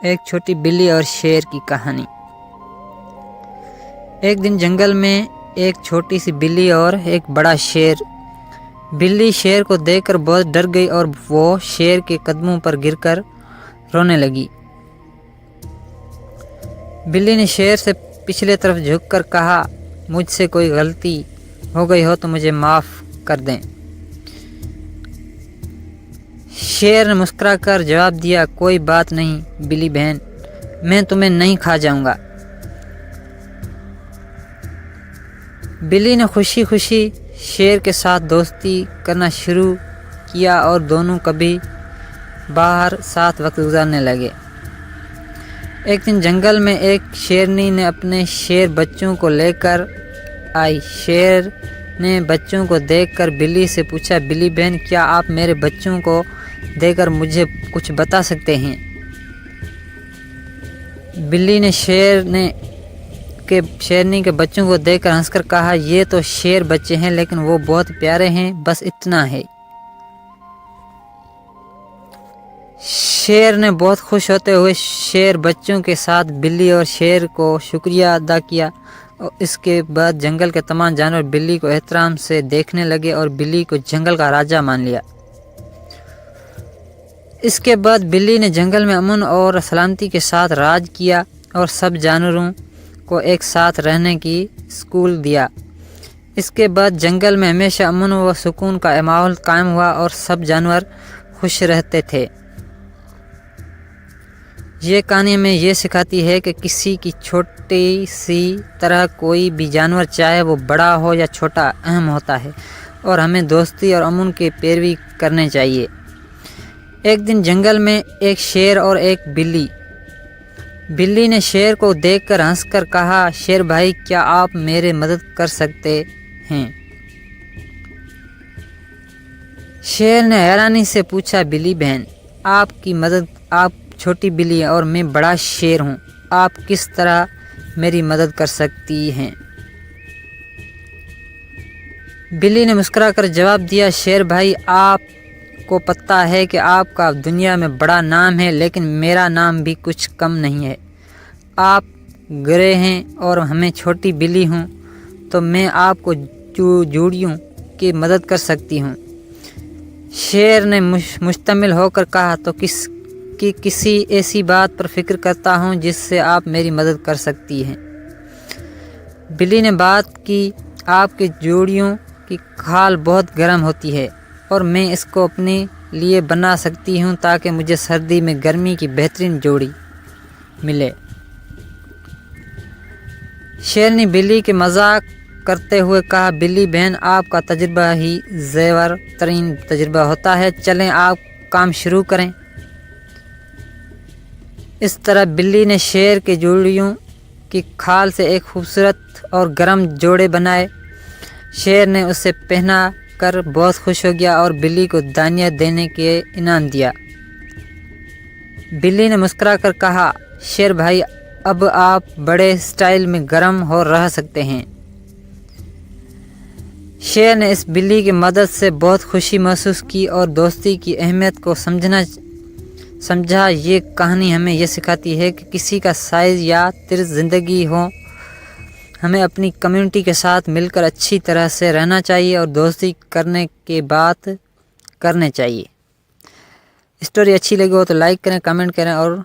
ایک چھوٹی بلی اور شیر کی کہانی۔ ایک دن جنگل میں ایک چھوٹی سی بلی اور ایک بڑا شیر۔ بلی شیر کو دیکھ کر بہت ڈر گئی اور وہ شیر کے قدموں پر گر کر رونے لگی۔ بلی نے شیر سے پچھلے طرف جھک کر کہا، مجھ سے کوئی غلطی ہو گئی ہو تو مجھے معاف کر دیں۔ شیر نے مسکرا کر جواب دیا، کوئی بات نہیں بلی بہن، میں تمہیں نہیں کھا جاؤں گا۔ بلی نے خوشی خوشی شیر کے ساتھ دوستی کرنا شروع کیا اور دونوں کبھی باہر ساتھ وقت گزارنے لگے۔ ایک دن جنگل میں ایک شیرنی نے اپنے شیر بچوں کو لے کر آئی۔ شیر نے بچوں کو دیکھ کر بلی سے پوچھا، بلی بہن کیا آپ میرے بچوں کو دیکھ کر مجھے کچھ بتا سکتے ہیں؟ بلی نے شیرنی کے بچوں کو دیکھ کر ہنس کر کہا، یہ تو شیر بچے ہیں لیکن وہ بہت پیارے ہیں، بس اتنا ہے۔ شیر نے بہت خوش ہوتے ہوئے شیر بچوں کے ساتھ بلی اور شیر کو شکریہ ادا کیا۔ اور اس کے بعد جنگل کے تمام جانور بلی کو احترام سے دیکھنے لگے اور بلی کو جنگل کا راجا مان لیا۔ اس کے بعد بلی نے جنگل میں امن اور سلامتی کے ساتھ راج کیا اور سب جانوروں کو ایک ساتھ رہنے کی سکول دیا۔ اس کے بعد جنگل میں ہمیشہ امن و سکون کا ماحول قائم ہوا اور سب جانور خوش رہتے تھے۔ یہ کہانی ہمیں یہ سکھاتی ہے کہ کسی کی چھوٹی سی طرح کوئی بھی جانور چاہے وہ بڑا ہو یا چھوٹا اہم ہوتا ہے اور ہمیں دوستی اور امن کی پیروی کرنے چاہیے۔ ایک دن جنگل میں ایک شیر اور ایک بلی۔ بلی نے شیر کو دیکھ کر ہنس کر کہا، شیر بھائی کیا آپ میری مدد کر سکتے ہیں؟ شیر نے حیرانی سے پوچھا، بلی بہن آپ چھوٹی بلی ہیں اور میں بڑا شیر ہوں، آپ کس طرح میری مدد کر سکتی ہیں؟ بلی نے مسکرا کر جواب دیا، شیر بھائی آپ کو پتہ ہے کہ آپ کا دنیا میں بڑا نام ہے لیکن میرا نام بھی کچھ کم نہیں ہے۔ آپ گرے ہیں اور ہمیں چھوٹی بلی ہوں تو میں آپ کو جوڑیوں کی مدد کر سکتی ہوں۔ شیر نے مشتمل ہو کر کہا، تو کسی ایسی بات پر فکر کرتا ہوں جس سے آپ میری مدد کر سکتی ہیں۔ بلی نے بات کی، آپ کی جوڑیوں کی کھال بہت گرم ہوتی ہے اور میں اس کو اپنے لیے بنا سکتی ہوں تاکہ مجھے سردی میں گرمی کی بہترین جوڑی ملے۔ شیر نے بلی کے مذاق کرتے ہوئے کہا، بلی بہن آپ کا تجربہ ہی زیور ترین تجربہ ہوتا ہے، چلیں آپ کام شروع کریں۔ اس طرح بلی نے شیر کے جوڑیوں کی کھال سے ایک خوبصورت اور گرم جوڑے بنائے۔ شیر نے اسے پہنا کر بہت خوش ہو گیا اور بلی کو دانیہ دینے کے انعام دیا۔ بلی نے مسکرا کر کہا، شیر بھائی اب آپ بڑے سٹائل میں گرم ہو رہ سکتے ہیں۔ شیر نے اس بلی کی مدد سے بہت خوشی محسوس کی اور دوستی کی اہمیت کو سمجھا۔ یہ کہانی ہمیں یہ سکھاتی ہے کہ کسی کا سائز یا طرز زندگی ہو، ہمیں اپنی کمیونٹی کے ساتھ مل کر اچھی طرح سے رہنا چاہیے اور دوستی کرنے کی بات کرنے چاہیے۔ اسٹوری اچھی لگی ہو تو لائک کریں، کمنٹ کریں اور